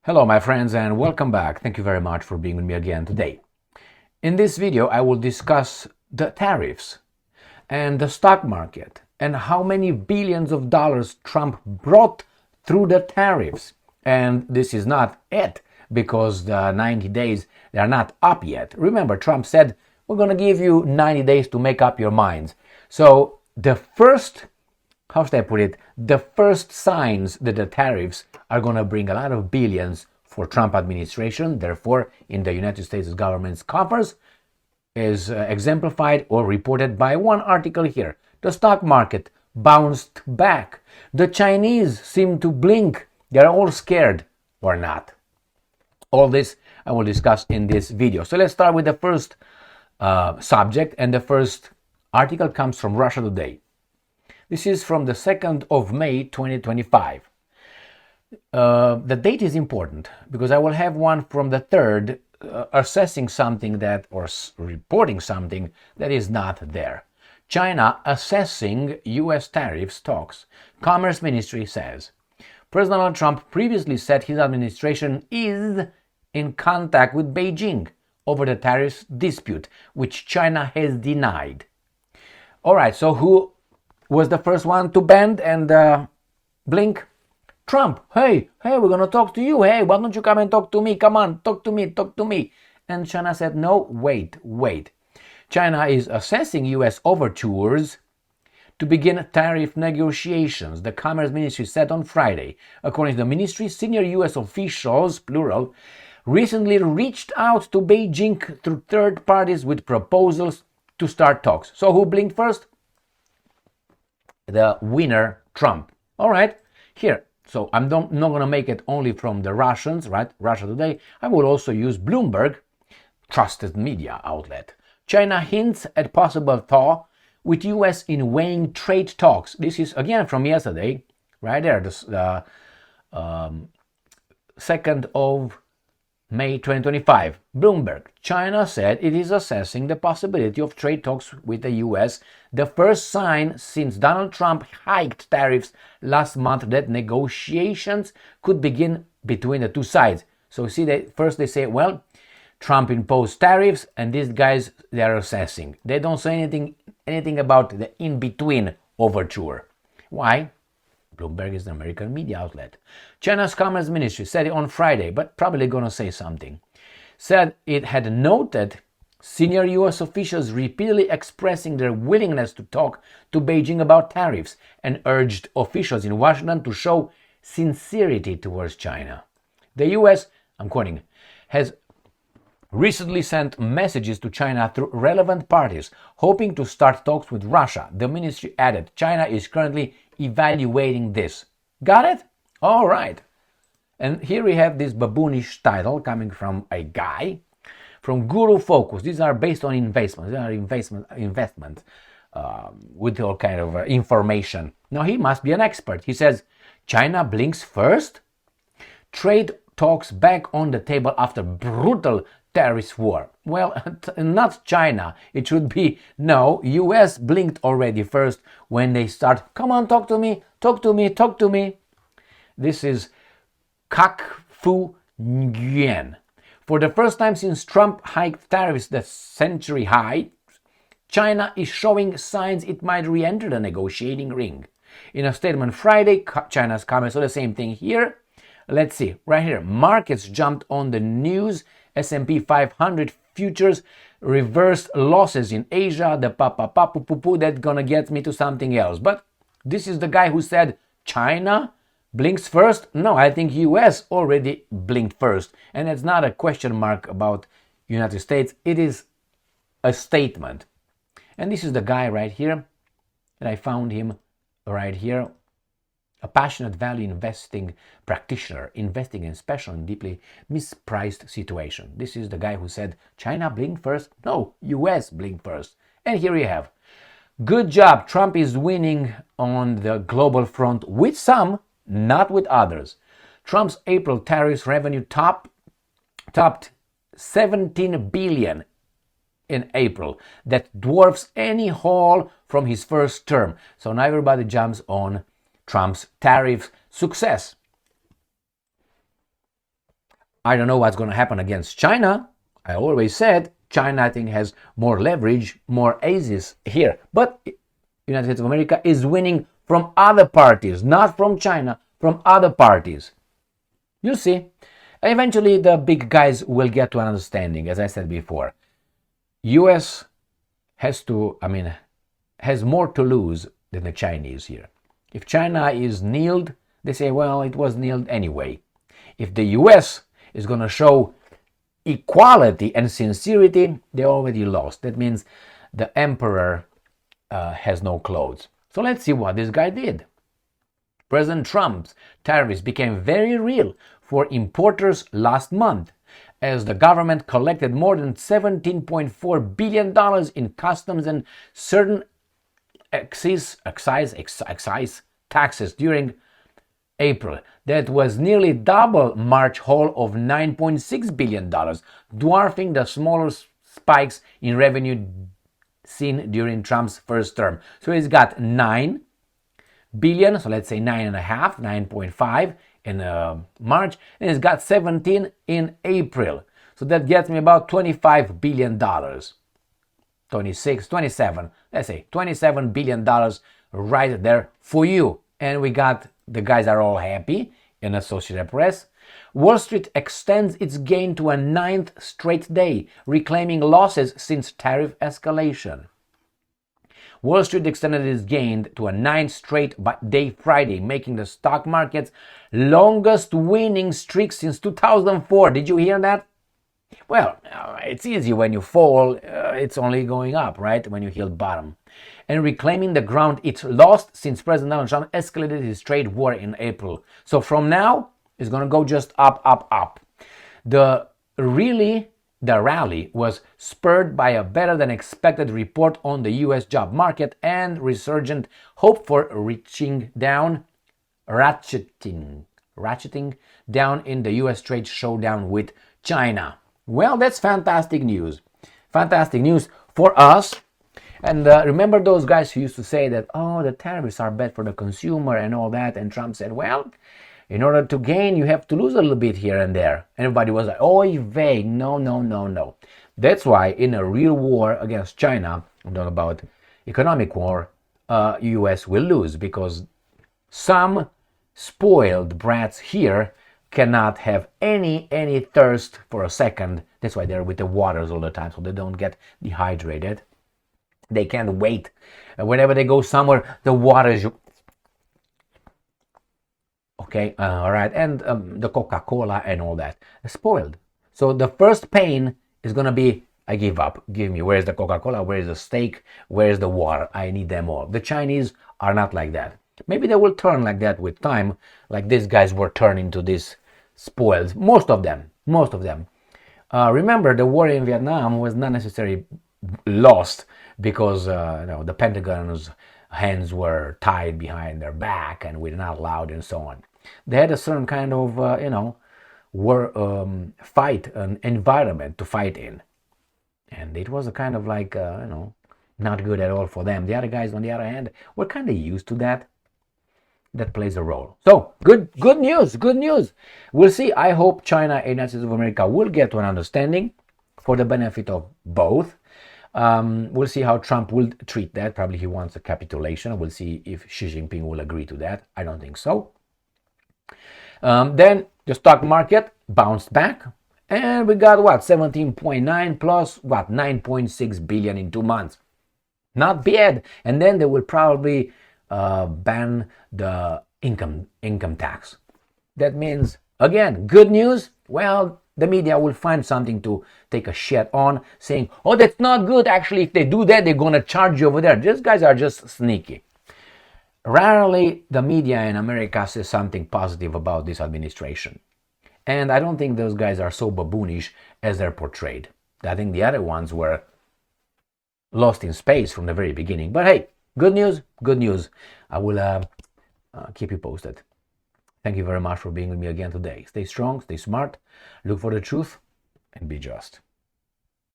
Hello my friends and welcome back. Thank you very much for being with me again today. In this video I will discuss the tariffs and the stock market and how many billions of dollars Trump brought through the tariffs. And this is not it because the 90 days, they are not up yet. Remember, Trump said, we're going to give you 90 days to make up your minds. So the first the first signs that the tariffs are going to bring a lot of billions for Trump administration, therefore, in the United States government's coffers, is exemplified or reported by one article here. The stock market bounced back. The Chinese seem to blink. They're all scared or not. All this I will discuss in this video. So let's start with the first subject, and the first article comes from Russia Today. This is from the 2nd of May 2025. The date is important because I will have one from the 3rd assessing something that, or reporting something that is not there. China assessing U.S. tariffs talks. Commerce Ministry says President Donald Trump previously said his administration is in contact with Beijing over the tariffs dispute, which China has denied. All right, so who was the first one to bend and blink? Trump. Hey, we're going to talk to you. Hey, why don't you come and talk to me? Come on, talk to me. And China said, no, wait. China is assessing U.S. overtures to begin tariff negotiations, the Commerce Ministry said on Friday. According to the ministry, senior U.S. officials, plural, recently reached out to Beijing through third parties with proposals to start talks. So who blinked first? The winner, Trump. All right, here. So I'm not going to make it only from the Russians, right? Russia Today. I will also use Bloomberg, trusted media outlet. China hints at possible thaw with U.S. in weighing trade talks. This is again from yesterday, right there, the 2nd of May 2025. Bloomberg. China said it is assessing the possibility of trade talks with the U.S., the first sign since Donald Trump hiked tariffs last month that negotiations could begin between the two sides. So see, first they say, well, Trump imposed tariffs, and these guys, they are assessing. They don't say anything about the in-between overture. Why? Bloomberg is an American media outlet. China's Commerce Ministry said it on Friday, but probably going to say something. Said it had noted senior U.S. officials repeatedly expressing their willingness to talk to Beijing about tariffs and urged officials in Washington to show sincerity towards China. The U.S., I'm quoting, has recently sent messages to China through relevant parties, hoping to start talks with Russia. The ministry added, China is currently evaluating this. Got it? All right. And here we have this baboonish title coming from a guy from Guru Focus. These are based on investments. They are investment with all kind of information. Now he must be an expert. He says, China blinks first. Trade talks back on the table after brutal tariff war. Well, not China. It should be, no, US blinked already first when they start, come on, talk to me. This is Kak Fu Nguyen. For the first time since Trump hiked tariffs the century high, China is showing signs it might re-enter the negotiating ring. In a statement Friday, China's Commerce, so the same thing here. Let's see, right here, markets jumped on the news. S&P 500 futures reversed losses in Asia. The that's gonna get me to something else. But this is the guy who said China blinks first. No, I think US already blinked first. And it's not a question mark about United States. It is a statement. And this is the guy right here. And I found him right here. A passionate value investing practitioner, investing in special and deeply mispriced situation. This is the guy who said, China blink first? No, US blink first. And here you have. Good job, Trump is winning on the global front with some, not with others. Trump's April tariffs revenue topped 17 billion in April. That dwarfs any haul from his first term. So now everybody jumps on Trump's tariff success. I don't know what's going to happen against China. I always said China, I think, has more leverage, more aces here. But United States of America is winning from other parties, not from China, from other parties. You'll see. Eventually, the big guys will get to an understanding, as I said before. US has more to lose than the Chinese here. If China is kneeled, they say, well, it was kneeled anyway. If the US is going to show equality and sincerity, they already lost. That means the emperor has no clothes. So let's see what this guy did. President Trump's tariffs became very real for importers last month, as the government collected more than $17.4 billion in customs and certain excise taxes during April. That was nearly double March haul of $9.6 billion, dwarfing the smaller spikes in revenue seen during Trump's first term. So he's got 9 billion, so let's say 9.5, 9.5 in March, and he's got 17 in April. So that gets me about $25 billion. 26, 27, let's say $27 billion right there for you. And we got, the guys are all happy in Associated Press. Wall Street extends its gain to a 9th straight day, reclaiming losses since tariff escalation. Wall Street extended its gain to a 9th straight day Friday, making the stock market's longest winning streak since 2004. Did you hear that? Well, it's easy when you fall, it's only going up, right? When you hit bottom. And reclaiming the ground it lost since President Donald Trump escalated his trade war in April. So from now, it's going to go just up, up, up. The rally was spurred by a better than expected report on the US job market and resurgent hope for ratcheting down in the US trade showdown with China. Well, that's fantastic news. Fantastic news for us. And remember those guys who used to say that, oh, the tariffs are bad for the consumer and all that. And Trump said, well, in order to gain, you have to lose a little bit here and there. Everybody was like, oh, you're vague. No, no, no, no. That's why in a real war against China, I'm talking about economic war, US will lose, because some spoiled brats here cannot have any thirst for a second. That's why they're with the waters all the time, so they don't get dehydrated. They can't wait. Whenever they go somewhere, the water is... Okay, all right, and the Coca-Cola and all that spoiled. So the first pain is gonna be, I give up. Give me, where's the Coca-Cola? Where's the steak? Where's the water? I need them all. The Chinese are not like that. Maybe they will turn like that with time, like these guys were turning to this spoiled. Most of them. Remember, the war in Vietnam was not necessarily lost because the Pentagon's hands were tied behind their back and we're not allowed and so on. They had a certain kind of war fight, an environment to fight in, and it was a kind of like not good at all for them. The other guys, on the other hand, were kind of used to that. That plays a role. So good news. We'll see. I hope China and United States of America will get to an understanding for the benefit of both. We'll see how Trump will treat that. Probably he wants a capitulation. We'll see if Xi Jinping will agree to that. I don't think so. Then the stock market bounced back, and we got 17.9 plus 9.6 billion in 2 months. Not bad. And then they will probably ban the income tax. That means, again, good news. Well, the media will find something to take a shit on, saying, oh, that's not good. Actually, if they do that, they're going to charge you over there. These guys are just sneaky. Rarely the media in America says something positive about this administration. And I don't think those guys are so baboonish as they're portrayed. I think the other ones were lost in space from the very beginning. But hey, good news. I will keep you posted. Thank you very much for being with me again today. Stay strong, stay smart, look for the truth, and be just.